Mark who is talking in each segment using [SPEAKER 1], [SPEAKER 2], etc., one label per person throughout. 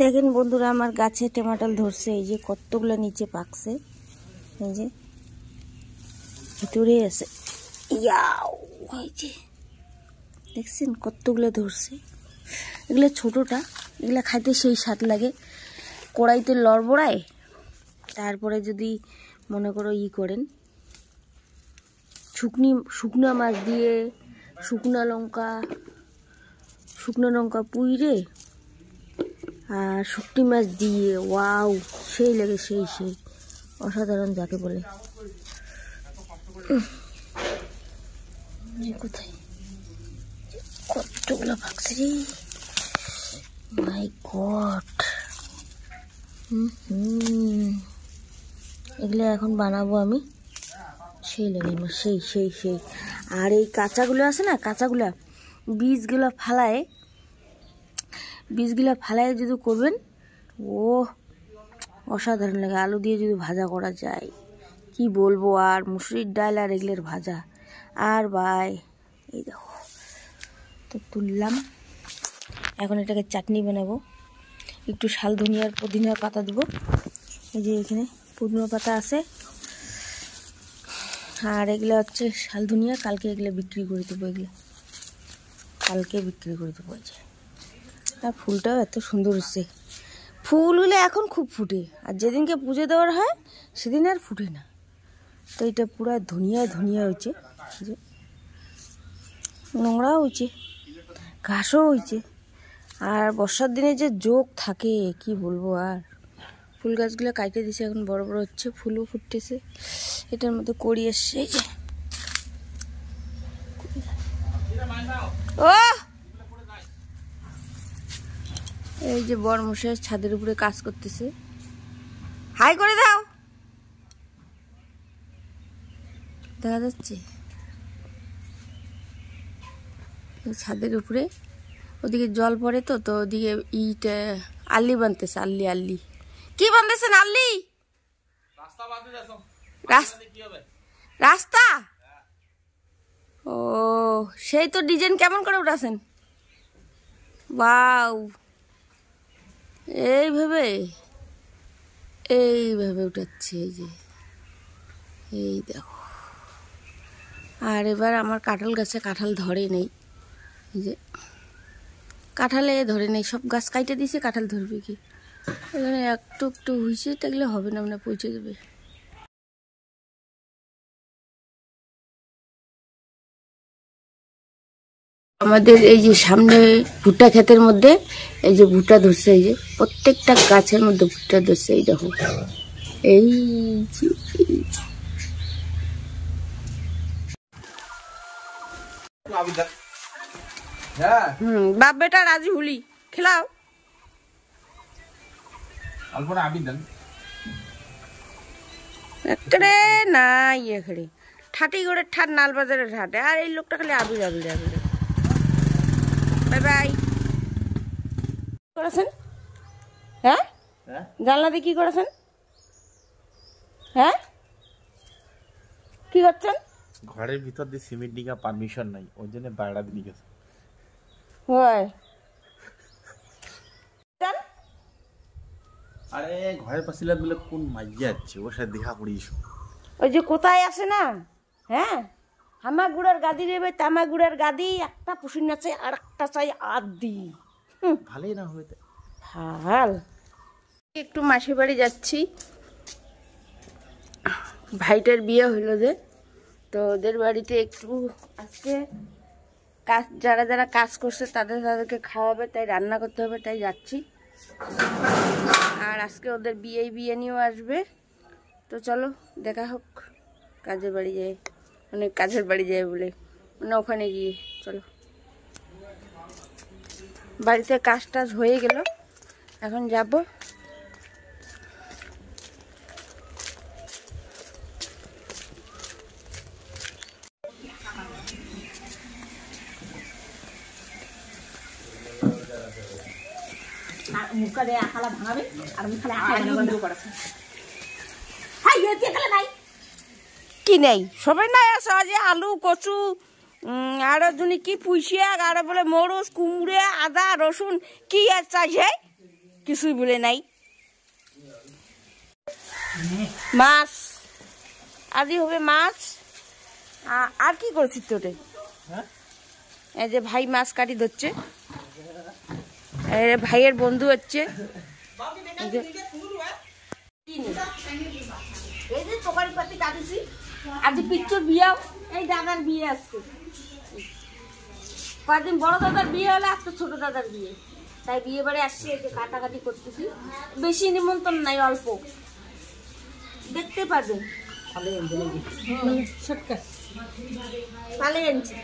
[SPEAKER 1] দেখেন বন্ধুরা, আমার গাছে টমেটো ধরছে। এই যে কতগুলো নিচে পাকছে, এই যে ভিতরে আছে। ইয়াও, এই যে দেখছেন কতগুলো ধরছে। এগুলো ছোটটা, এগুলো খাইতে সেই স্বাদ লাগে। কড়াইতে লড়বড়ায়, তারপরে যদি মনে করো করেন শুকনো মাছ দিয়ে শুকনো লঙ্কা পুইরে আর শুকটি মাছ দিয়ে, ওয়াও, সেই লাগে, সেই অসাধারণ যাকে বলে। কোথায় কতগুলো পাকছে রে, মাই গড। এগুলো এখন বানাবো আমি, সেই লাগে আমার, সেই। আর এই কাঁচাগুলো আছে না, বীজগুলো ফালায় যদি করবেন, ও অসাধারণ লাগে। আলু দিয়ে যদি ভাজা করা যায়, কি বলবো। আর মুসুরির ডাল আর এগুলোর ভাজা, আর ভাই এই দেখো। তো তুললাম, এখন এটাকে চাটনি বানাবো। একটু শাল ধনিয়ার পুদিনার পাতা দেবো। এই যে এখানে পুদিনা পাতা আছে, আর এগুলো হচ্ছে শাল ধনিয়া। কালকে এগুলো বিক্রি করে দেবো, এই যে। আর ফুলটাও এত সুন্দর হচ্ছে। ফুলগুলো এখন খুব ফুটে, আর যেদিনকে পুজো দেওয়ার হয় সেদিন আর ফুটে না। তো এটা পুরো ধনিয়া হয়েছে, যে নোংরাও হয়েছে, ঘাসও হয়েছে। আর বর্ষার দিনে যে যোগ থাকে, কি বলবো। আর ফুল গাছগুলো কাটে দিছে, এখন বড় বড় হচ্ছে, ফুলও ফুটতেছে। এটার মধ্যে কড়ি এসছে, এই যে। ও এই যে বরমশাই ছাদের উপরে কাজ করতেছে। হাই করে দাও, দেখা যাচ্ছে ছাদের উপরে। ওদিকে জল পড়ে, তো ওদিকে আল্লি বানতেছে। আল্লি কি বানতেছেন? আল্লি রাস্তা। ও, সেই তো ডিজাইন কেমন করে উঠাছেন? ওয়াও, এইভাবে উঠাচ্ছে, এই যে, এই দেখো। আর এবার আমার কাঁঠাল গাছে কাঁঠাল ধরে নেই, এই যে কাঁঠালে ধরে নেই। সব গাছ কাইটে দিয়েছে, কাঁঠাল ধরবে কি? এখানে একটু হয়েছে, থাকলে হবে না, মানে পৌঁছে দেবে। আমাদের এই যে সামনে ভুট্টা ক্ষেতের মধ্যে, এই যে ভুট্টা ধরছে, এই যে প্রত্যেকটা গাছের মধ্যে ভুট্টা ধরছে, এই দেখো। এই বাপ বেটা রাজি হুলি খেলাও। না খেড়ে ঠাটি করে ঠাট নালবাজারের ঠাটে। আর এই লোকটা খালি আবির। Bye bye. করেছেন? হ্যাঁ, জানলা দিয়ে কি করেছেন? হ্যাঁ, কি করছেন?
[SPEAKER 2] ঘরের ভিতর দিয়ে সিমেন্ট ডিঙা পারমিশন নাই, ওই জন্য বাইরে দিয়ে গেছে।
[SPEAKER 1] হয়,
[SPEAKER 2] আরে ঘরের পাশে গুলো কোন মাইয়া আছে, ওর সাথে দেখা করিস।
[SPEAKER 1] ওই যে কোথায় আসে না, হ্যাঁ, হামাগুড়ার গাদি রেবে, তামাগুড়ার গাদি। একটা পুষির নাচে, আর একটা চাই আদি।
[SPEAKER 2] ভালোই না হইতে
[SPEAKER 1] ভাল। একটু মাসির বাড়ি যাচ্ছি, ভাইটার বিয়ে হইল যে, তো ওদের বাড়িতে একটু আজকে কাজ, যারা কাজ করছে তাদেরকে খাওয়াবে, তাই রান্না করতে হবে, তাই যাচ্ছি। আর আজকে ওদের বিয়ে নিয়েও আসবে। তো চলো দেখা হোক, কাজের বাড়ি যায় বলে, মানে ওখানে গিয়ে। চলো, বাড়িতে কাজ টাজ হয়ে গেল, এখন যাব। কি নেই, সবাই নাই আছে। আজ আলু, কচু, আর কি পুঁইশাক, আর বলে মরচ, কুমড়ে, আদা, রসুন, কি আর চাইছে? কিছুই বলে নাই। মাছ আজই হবে মাছ। আর কি করছিস তোরে? এই যে ভাই মাছ কাটি ধরছে, ভাইয়ের বন্ধু হচ্ছে। এই যে তরকারি পাতি কাটিছি। আজ পিচ্চুর বিয়েও, এই দাদার বিয়ে আজকে। কয়েকদিন বড় দাদার বিয়ে হলে আজকে ছোট দাদার বিয়ে, তাই বিয়ে বাড়ি আসছি। এই যে কাটাকাটি করতেছি, বেশি নিমন্ত্রণ নাই, অল্প দেখতে পারবেন। ভালো আনছি।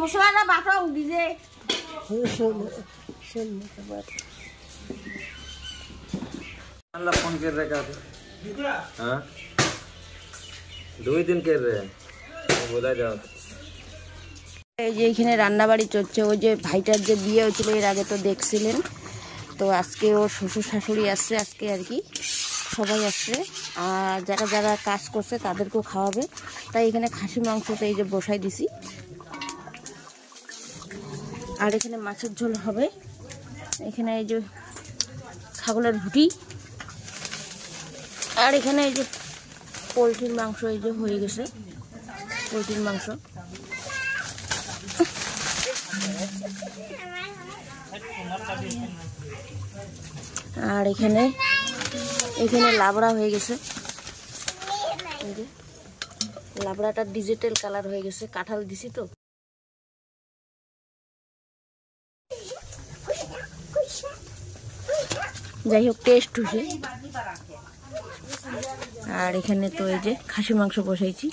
[SPEAKER 1] মশলাটা বাটাও দিছে।
[SPEAKER 3] फोन कर रहे हाँ 2 दिन कर रहे बोला जाओ।
[SPEAKER 1] এই যে এখানে রান্নাবাড়ি চলছে। ওই যে ভাইটার যে বিয়ে হয়েছিল এর আগে তো দেখছিলেন, তো আজকে ওর শ্বশুর শাশুড়ি আসছে আজকে আর কি, সবাই আসছে। আর যারা যারা কাজ করছে তাদেরকেও খাওয়াবে, তাই এখানে খাসি মাংসটা এই যে বসাই দিছি। আর এখানে মাছের ঝোল হবে। এখানে এই যে ছাগলের ভুটি, আর এখানে এই যে পোলট্রির মাংস এই যে হয়ে গেছে, পোলট্রির মাংস। আর এখানে লাবড়া হয়ে গেছে। এই যে লাবড়াটা ডিজিটাল কালার হয়ে গেছে, কাঁঠাল দিছি তো। যাই হোক টেস্ট হয়েছে। আর এখানে তো এই যে খাসি মাংস বসাইছি।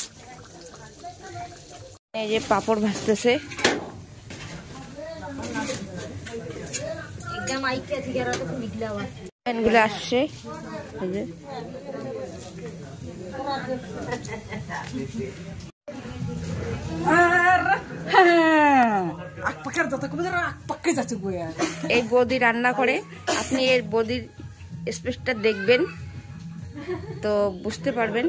[SPEAKER 1] এই যে পাপড় ভাজতেছে। এগুলো আসছে এই যে। এই বৌদি রান্না করে, আপনি এর বৌদির স্পেসটা দেখবেন তো বুঝতে পারবেন।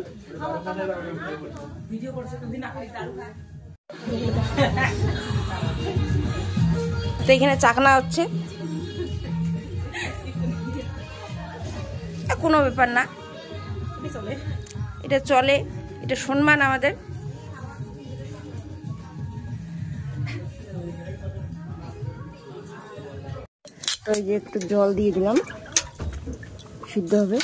[SPEAKER 1] তো এখানে চাকনা হচ্ছে, কোনো ব্যাপার না, এটা চলে, এটা সম্মান আমাদের। তো এই যে একটু জল দিয়ে দিলাম, সিদ্ধ হবে।